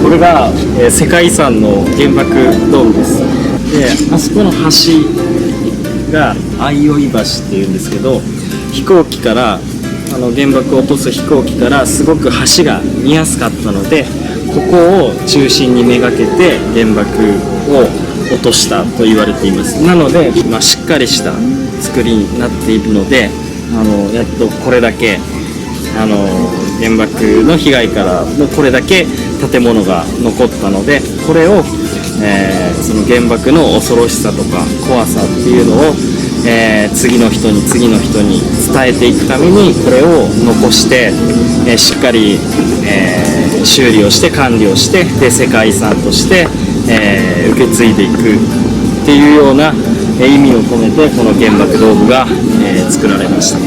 これが、世界遺産の原爆ドームです。で、あそこの橋が相生橋っていうんですけど、飛行機から原爆を落とす飛行機からすごく橋が見やすかったので、ここを中心にめがけて原爆を落としたと言われています。なので、しっかりした作りになっているので、やっとこれだけ原爆の被害からもうこれだけ建物が残ったので、これを、その原爆の恐ろしさとか怖さっていうのを、次の人に伝えていくためにこれを残して、しっかり、修理をして管理をして、で世界遺産として、受け継いでいくっていうような意味を込めてこの原爆ドームが、作られました。